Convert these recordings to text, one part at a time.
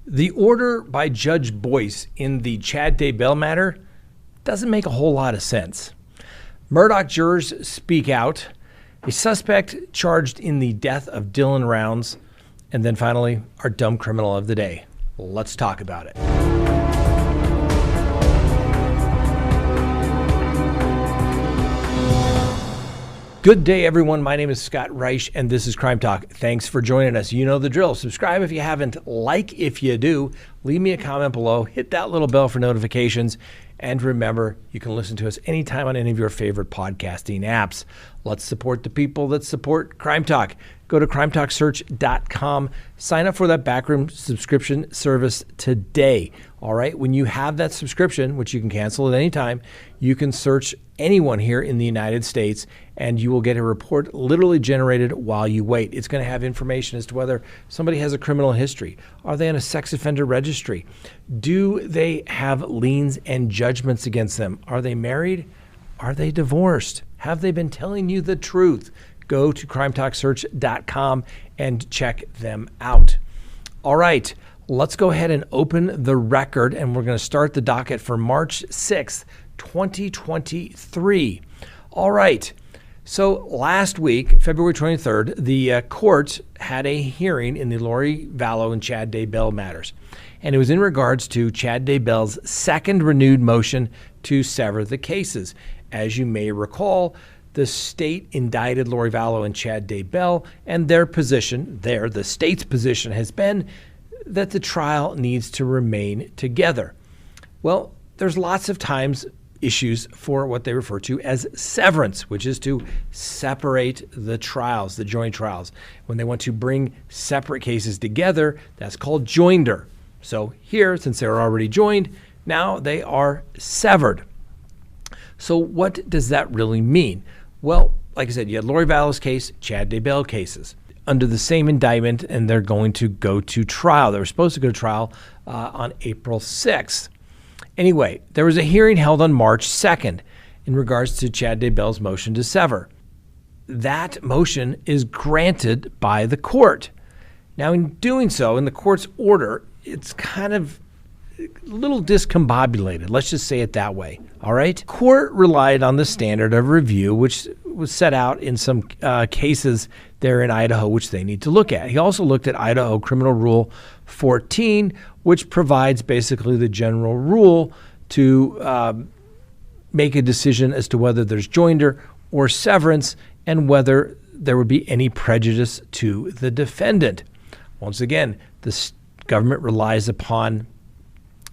The order by Judge Boyce in the Chad Daybell matter doesn't make a whole lot of sense. Murdaugh jurors speak out, a suspect charged in the death of Dylan Rounds, and then finally, our dumb criminal of the day. Let's talk about it. Good day, everyone. My name is Scott Reich, and this is CrimeTalk. Thanks for joining us. You know the drill. Subscribe if you haven't. Like if you do. Leave me a comment below. Hit that little bell for notifications. And remember, you can listen to us anytime on any of your favorite podcasting apps. Let's support the people that support CrimeTalk. Go to crimetalksearch.com. Sign up for that backroom subscription service today. All right. When you have that subscription, which you can cancel at any time, you can search anyone here in the United States, and you will get a report literally generated while you wait. It's going to have information as to whether somebody has a criminal history. Are they on a sex offender registry? Do they have liens and judgments against them? Are they married? Are they divorced? Have they been telling you the truth? Go to crimetalksearch.com and check them out. All right, let's go ahead and open the record, and we're going to start the docket for March 6th, 2023. All right. So last week, February 23rd, the court had a hearing in the Lori Vallow and Chad Daybell matters. And it was in regards to Chad Daybell's second renewed motion to sever the cases. As you may recall, the state indicted Lori Vallow and Chad Daybell, and the state's position has been that the trial needs to remain together. Well, there's lots of times issues for what they refer to as severance, which is to separate the trials, the joint trials. When they want to bring separate cases together, that's called joinder. So here, since they're already joined, now they are severed. So what does that really mean? Well, like I said, you had Lori Vallow's case, Chad Daybell cases under the same indictment, and they're going to go to trial. They were supposed to go to trial on April 6th. Anyway, there was a hearing held on March 2nd in regards to Chad Daybell's motion to sever. That motion is granted by the court. Now, in doing so, in the court's order, it's kind of a little discombobulated. Let's just say it that way. All right? Court relied on the standard of review, which was set out in some cases there in Idaho, which they need to look at. He also looked at Idaho Criminal Rule 14, which provides basically the general rule to make a decision as to whether there's joinder or severance and whether there would be any prejudice to the defendant. Once again, the government relies upon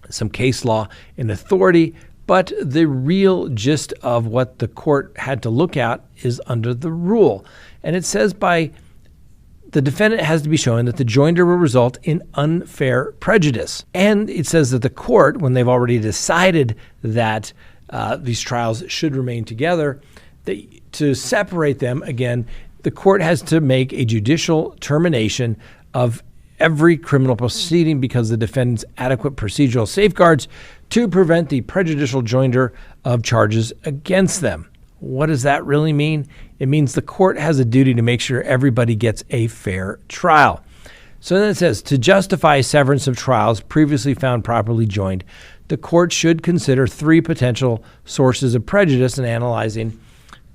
some case law and authority, but the real gist of what the court had to look at is under the rule. And it says the defendant has to be shown that the joinder will result in unfair prejudice. And it says that the court, when they've already decided that these trials should remain together, to separate them, again, the court has to make a judicial termination of every criminal proceeding because the defendant's adequate procedural safeguards to prevent the prejudicial joinder of charges against them. What does that really mean? It means the court has a duty to make sure everybody gets a fair trial. So then it says, to justify severance of trials previously found properly joined, the court should consider three potential sources of prejudice in analyzing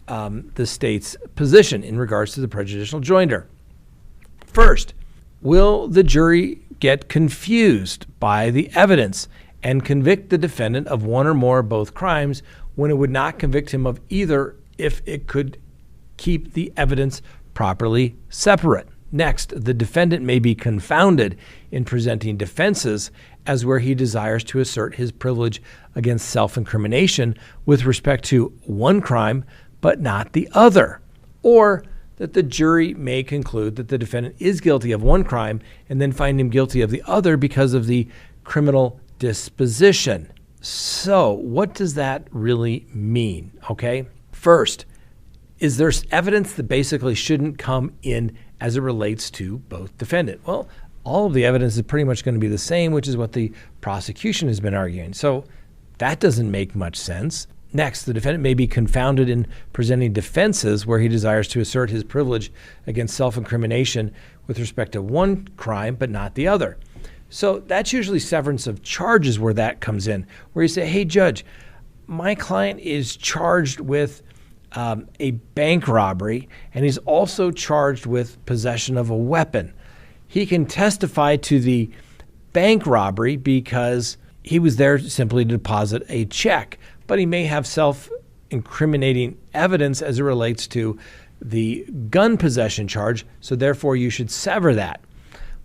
the state's position in regards to the prejudicial joinder. First, will the jury get confused by the evidence and convict the defendant of one or more of both crimes when it would not convict him of either if it could keep the evidence properly separate? Next, the defendant may be confounded in presenting defenses as where he desires to assert his privilege against self-incrimination with respect to one crime but not the other, or that the jury may conclude that the defendant is guilty of one crime and then find him guilty of the other because of the criminal disposition. So what does that really mean? Okay. First, is there evidence that basically shouldn't come in as it relates to both defendant? Well, all of the evidence is pretty much going to be the same, which is what the prosecution has been arguing. So that doesn't make much sense. Next, the defendant may be confounded in presenting defenses where he desires to assert his privilege against self-incrimination with respect to one crime but not the other. So that's usually severance of charges where that comes in, where you say, hey, judge, my client is charged with a bank robbery, and he's also charged with possession of a weapon. He can testify to the bank robbery because he was there simply to deposit a check, but he may have self-incriminating evidence as it relates to the gun possession charge, so therefore you should sever that.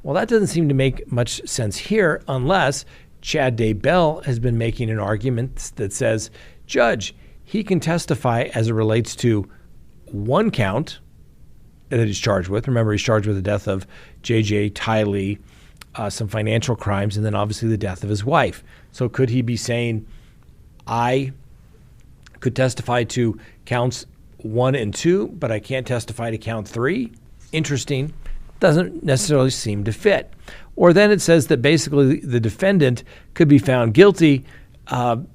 Well, that doesn't seem to make much sense here unless Chad Daybell has been making an argument that says, Judge, he can testify as it relates to one count that he's charged with. Remember, he's charged with the death of J.J. Tylee, some financial crimes, and then obviously the death of his wife. So could he be saying, I could testify to counts 1 and 2, but I can't testify to count 3? Interesting. Doesn't necessarily seem to fit. Or then it says that basically the defendant could be found guilty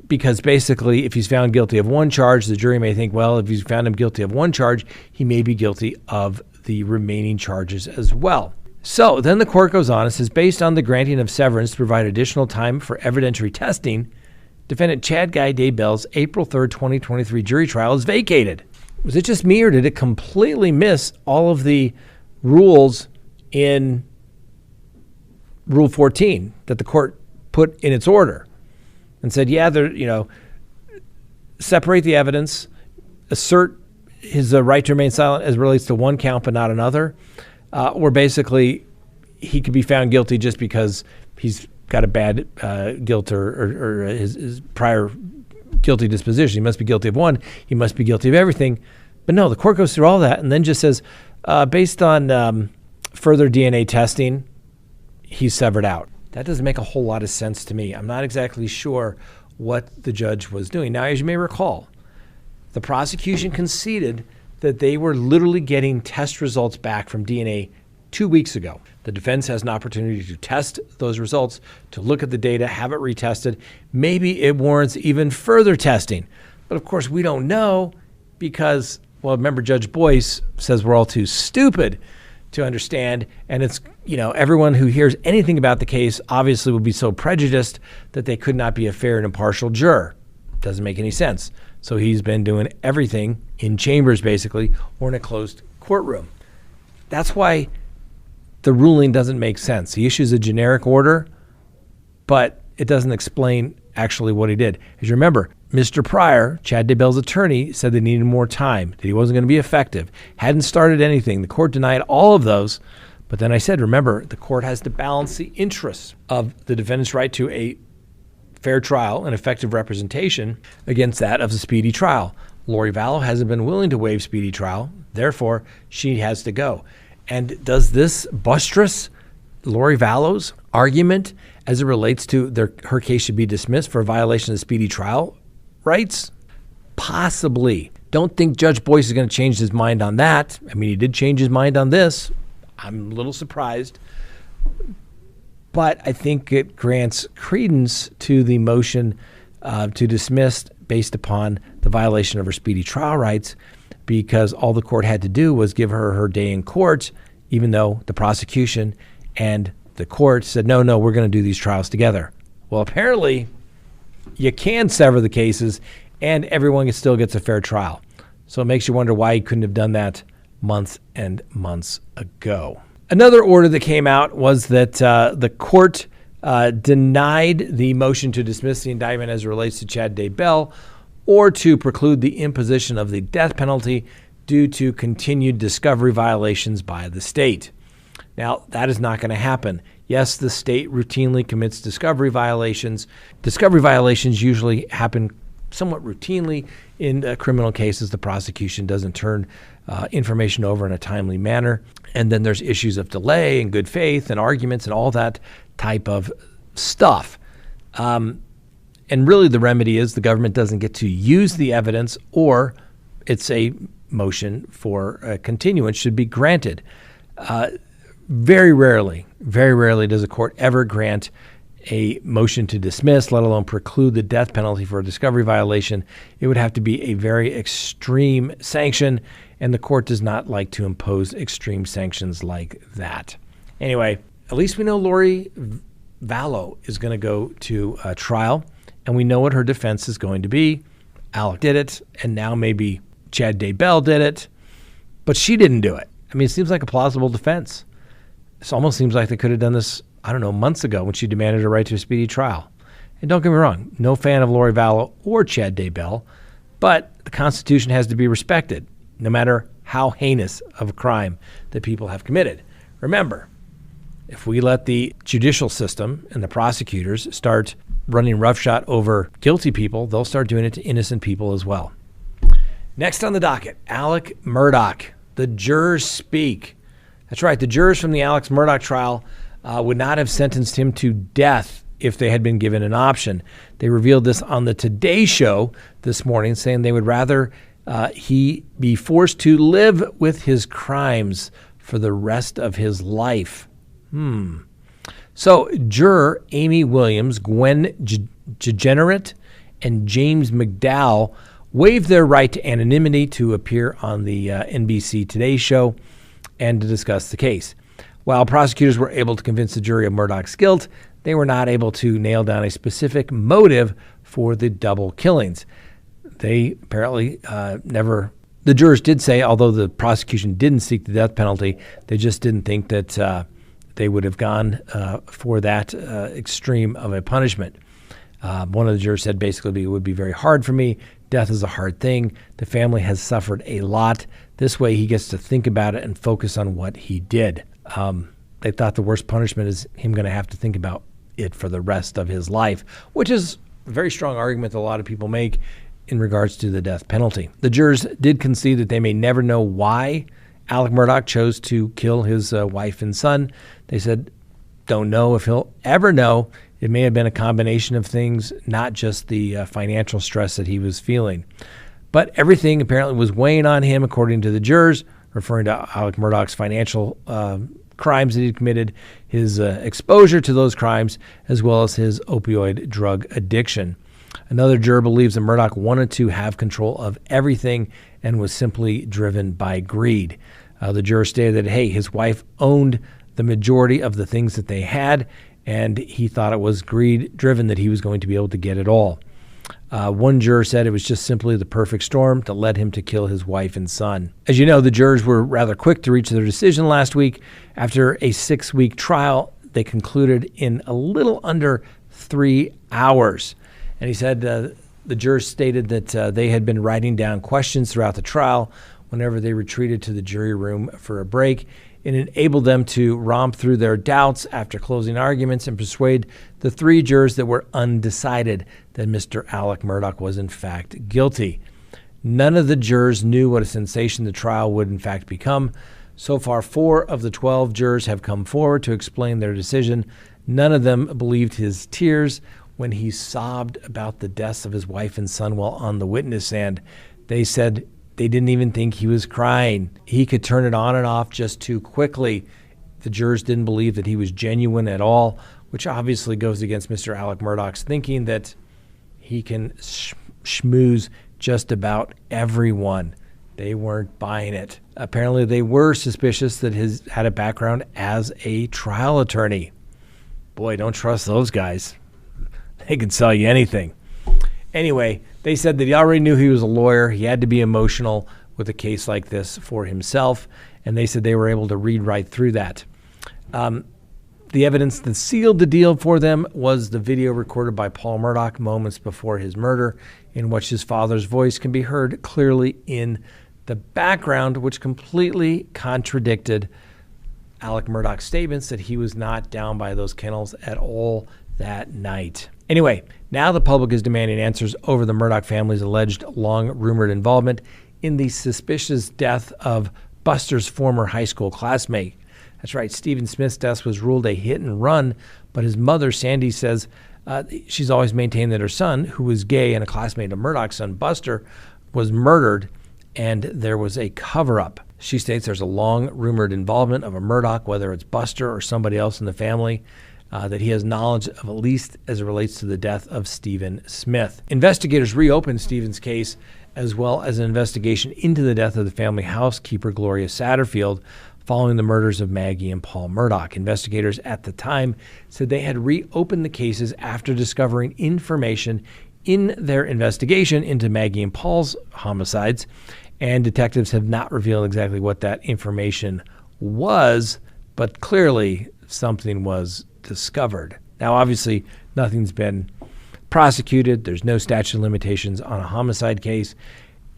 because basically if he's found guilty of one charge, the jury may think, well, if he's found him guilty of one charge, he may be guilty of the remaining charges as well. So then the court goes on and says, based on the granting of severance to provide additional time for evidentiary testing, defendant Chad Guy Daybell's April 3rd, 2023 jury trial is vacated. Was it just me, or did it completely miss all of the rules in Rule 14 that the court put in its order and said, yeah, separate the evidence, assert his right to remain silent as it relates to one count but not another, or basically he could be found guilty just because he's got a bad guilt or his prior guilty disposition. He must be guilty of one. He must be guilty of everything. But no, the court goes through all that and then just says, based on further DNA testing, he's severed out. That doesn't make a whole lot of sense to me. I'm not exactly sure what the judge was doing. Now, as you may recall, the prosecution conceded that they were literally getting test results back from DNA 2 weeks ago. The defense has an opportunity to test those results, to look at the data, have it retested. Maybe it warrants even further testing. But of course, we don't know because, well, remember, Judge Boyce says we're all too stupid to understand. And it's, everyone who hears anything about the case obviously will be so prejudiced that they could not be a fair and impartial juror. Doesn't make any sense. So he's been doing everything in chambers, basically, or in a closed courtroom. That's why the ruling doesn't make sense. He issues a generic order, but it doesn't explain actually what he did. As you remember, Mr. Pryor, Chad Daybell's attorney, said they needed more time, that he wasn't going to be effective, hadn't started anything. The court denied all of those. But then I said, remember, the court has to balance the interests of the defendant's right to a fair trial and effective representation against that of a speedy trial. Lori Vallow hasn't been willing to waive speedy trial. Therefore, she has to go. And does this buttress Lori Vallow's argument as it relates to her case should be dismissed for a violation of speedy trial rights? Possibly. Don't think Judge Boyce is going to change his mind on that. I mean, he did change his mind on this. I'm a little surprised. But I think it grants credence to the motion to dismiss based upon the violation of her speedy trial rights, because all the court had to do was give her her day in court, even though the prosecution and the court said, no, we're going to do these trials together. Well, apparently you can sever the cases and everyone still gets a fair trial. So it makes you wonder why he couldn't have done that months and months ago. Another order that came out was that the court denied the motion to dismiss the indictment as it relates to Chad Daybell or to preclude the imposition of the death penalty due to continued discovery violations by the state. Now, that is not going to happen. Yes, the state routinely commits discovery violations. Discovery violations usually happen somewhat routinely in criminal cases. The prosecution doesn't turn information over in a timely manner. And then there's issues of delay and good faith and arguments and all that type of stuff. And really the remedy is the government doesn't get to use the evidence, or it's a motion for a continuance should be granted. Very rarely does a court ever grant a motion to dismiss, let alone preclude the death penalty for a discovery violation. It would have to be a very extreme sanction, and the court does not like to impose extreme sanctions like that. Anyway, at least we know Lori Vallow is going to go to trial, and we know what her defense is going to be. Alec did it, and now maybe Chad Daybell did it, but she didn't do it. I mean, it seems like a plausible defense. It almost seems like they could have done this, months ago when she demanded a right to a speedy trial. And don't get me wrong, no fan of Lori Vallow or Chad Daybell, but the Constitution has to be respected, no matter how heinous of a crime that people have committed. Remember, if we let the judicial system and the prosecutors start running roughshod over guilty people, they'll start doing it to innocent people as well. Next on the docket, Alec Murdaugh. The jurors speak. That's right. The jurors from the Alex Murdaugh trial would not have sentenced him to death if they had been given an option. They revealed this on the Today Show this morning, saying they would rather he be forced to live with his crimes for the rest of his life. So juror Amy Williams, Gwen Degenerate, and James McDowell waived their right to anonymity to appear on the NBC Today Show and to discuss the case. While prosecutors were able to convince the jury of Murdaugh's guilt, they were not able to nail down a specific motive for the double killings. They apparently the jurors did say, although the prosecution didn't seek the death penalty, they just didn't think that they would have gone for that extreme of a punishment. One of the jurors said basically, it would be very hard for me. Death is a hard thing. The family has suffered a lot. This way he gets to think about it and focus on what he did. They thought the worst punishment is him going to have to think about it for the rest of his life, which is a very strong argument that a lot of people make in regards to the death penalty. The jurors did concede that they may never know why Alec Murdaugh chose to kill his wife and son. They said, don't know if he'll ever know. It may have been a combination of things, not just the financial stress that he was feeling. But everything apparently was weighing on him, according to the jurors, referring to Alec Murdaugh's financial crimes that he committed, his exposure to those crimes, as well as his opioid drug addiction. Another juror believes that Murdaugh wanted to have control of everything and was simply driven by greed. The juror stated that, hey, his wife owned the majority of the things that they had, and he thought it was greed-driven that he was going to be able to get it all. One juror said it was just simply the perfect storm that led him to kill his wife and son. As you know, the jurors were rather quick to reach their decision last week. After a 6-week trial, they concluded in a little under 3 hours. And he said the jurors stated that they had been writing down questions throughout the trial whenever they retreated to the jury room for a break. It enabled them to romp through their doubts after closing arguments and persuade the 3 jurors that were undecided that Mr. Alec Murdaugh was in fact guilty. None of the jurors knew what a sensation the trial would in fact become. So far, 4 of the 12 jurors have come forward to explain their decision. None of them believed his tears when he sobbed about the deaths of his wife and son while on the witness stand. They said they didn't even think he was crying. He could turn it on and off just too quickly. The jurors didn't believe that he was genuine at all, which obviously goes against Mr. Alec Murdaugh's thinking that he can schmooze just about everyone. They weren't buying it. Apparently they were suspicious that he had a background as a trial attorney. Boy, don't trust those guys. They can sell you anything. Anyway, they said that he already knew he was a lawyer. He had to be emotional with a case like this for himself, and they said they were able to read right through that. The evidence that sealed the deal for them was the video recorded by Paul Murdaugh moments before his murder, in which his father's voice can be heard clearly in the background, which completely contradicted Alec Murdaugh's statements that he was not down by those kennels at all that night. Anyway, now the public is demanding answers over the Murdaugh family's alleged long-rumored involvement in the suspicious death of Buster's former high school classmate. That's right, Stephen Smith's death was ruled a hit and run, but his mother, Sandy, says she's always maintained that her son, who was gay and a classmate of Murdaugh's son, Buster, was murdered, and there was a cover-up. She states there's a long-rumored involvement of a Murdaugh, whether it's Buster or somebody else in the family, that he has knowledge of, at least as it relates to the death of Stephen Smith. Investigators reopened Stephen's case, as well as an investigation into the death of the family housekeeper, Gloria Satterfield, following the murders of Maggie and Paul Murdaugh. Investigators at the time said they had reopened the cases after discovering information in their investigation into Maggie and Paul's homicides, and detectives have not revealed exactly what that information was, but clearly something was discovered. Now, obviously, nothing's been prosecuted. There's no statute of limitations on a homicide case,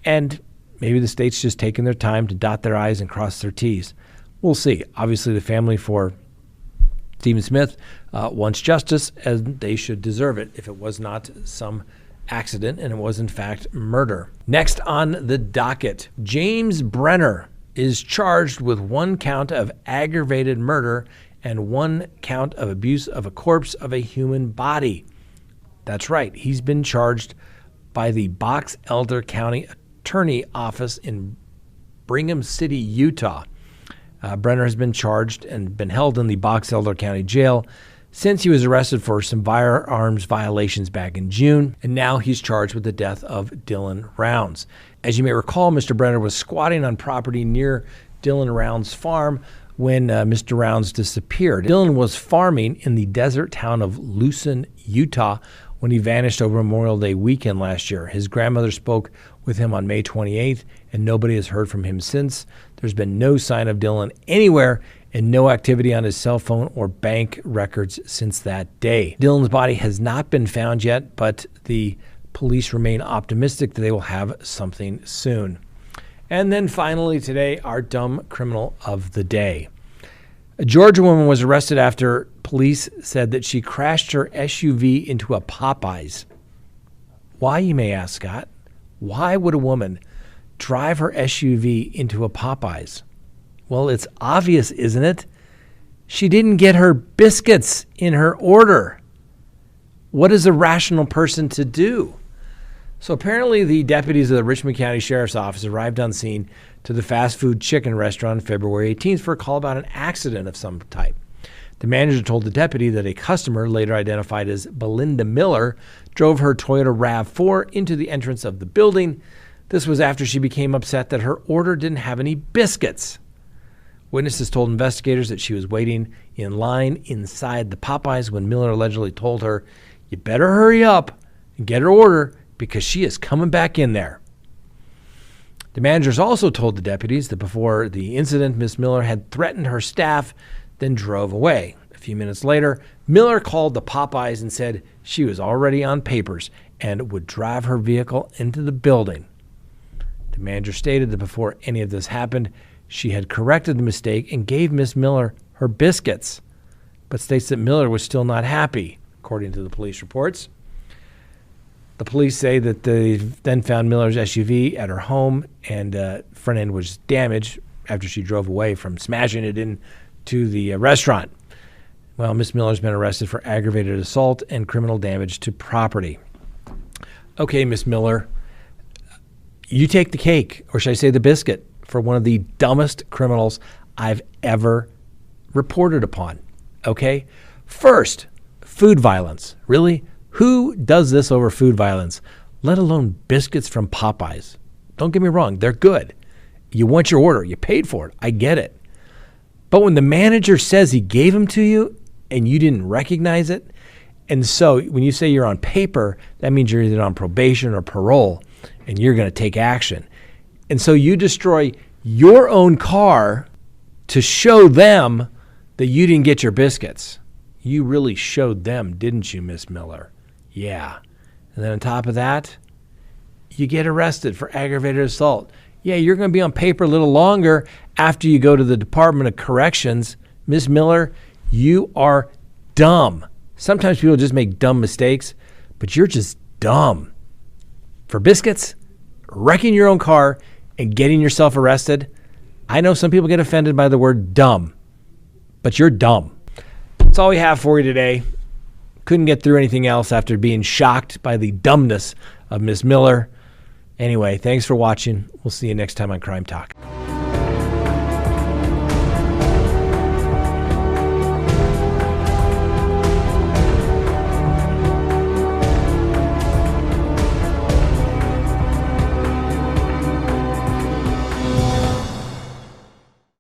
and maybe the state's just taking their time to dot their I's and cross their T's. We'll see. Obviously, the family for Stephen Smith wants justice, and they should deserve it if it was not some accident and it was, in fact, murder. Next on the docket, James Brenner is charged with 1 count of aggravated murder and 1 count of abuse of a corpse of a human body. That's right. He's been charged by the Box Elder County Attorney Office in Brigham City, Utah. Brenner has been charged and been held in the Box Elder County Jail since he was arrested for some firearms violations back in June, and now he's charged with the death of Dylan Rounds. As you may recall, Mr. Brenner was squatting on property near Dylan Rounds' farm when Mr. Rounds disappeared. Dylan was farming in the desert town of Lucin, Utah, when he vanished over Memorial Day weekend last year. His grandmother spoke with him on May 28th, and nobody has heard from him since. There's been no sign of Dylan anywhere and no activity on his cell phone or bank records since that day. Dylan's body has not been found yet, but the police remain optimistic that they will have something soon. And then finally today, our dumb criminal of the day. A Georgia woman was arrested after police said that she crashed her SUV into a Popeyes. Why, you may ask, Scott? Why would a woman drive her SUV into a Popeyes? Well, it's obvious, isn't it? She didn't get her biscuits in her order. What is a rational person to do? So apparently the deputies of the Richmond County Sheriff's Office arrived on scene to the fast food chicken restaurant on February 18th for a call about an accident of some type. The manager told the deputy that a customer, later identified as Belinda Miller, drove her Toyota RAV4 into the entrance of the building. This was after she became upset that her order didn't have any biscuits. Witnesses told investigators that she was waiting in line inside the Popeyes when Miller allegedly told her, "You better hurry up and get her order because she is coming back in there." The managers also told the deputies that before the incident, Miss Miller had threatened her staff, then drove away. A few minutes later, Miller called the Popeyes and said she was already on papers and would drive her vehicle into the building. The manager stated that before any of this happened, she had corrected the mistake and gave Miss Miller her biscuits, but states that Miller was still not happy, according to the police reports. The police say that they then found Miller's SUV at her home, and front end was damaged after she drove away from smashing it into the restaurant. Well, Miss Miller's been arrested for aggravated assault and criminal damage to property. Okay, Miss Miller, you take the cake, or should I say the biscuit, for one of the dumbest criminals I've ever reported upon. Okay? First, food violence. Really? Who does this over food violence, let alone biscuits from Popeyes? Don't get me wrong, they're good. You want your order. You paid for it. I get it. But when the manager says he gave them to you and you didn't recognize it, and so when you say you're on paper, that means you're either on probation or parole, and you're going to take action. And so you destroy your own car to show them that you didn't get your biscuits. You really showed them, didn't you, Miss Miller? Yeah. And then on top of that, you get arrested for aggravated assault. Yeah, you're going to be on paper a little longer after you go to the Department of Corrections. Miss Miller, you are dumb. Sometimes people just make dumb mistakes, but you're just dumb. For biscuits, wrecking your own car, and getting yourself arrested. I know some people get offended by the word dumb, but you're dumb. That's all we have for you today. Couldn't get through anything else after being shocked by the dumbness of Miss Miller. Anyway, thanks for watching. We'll see you next time on Crime Talk.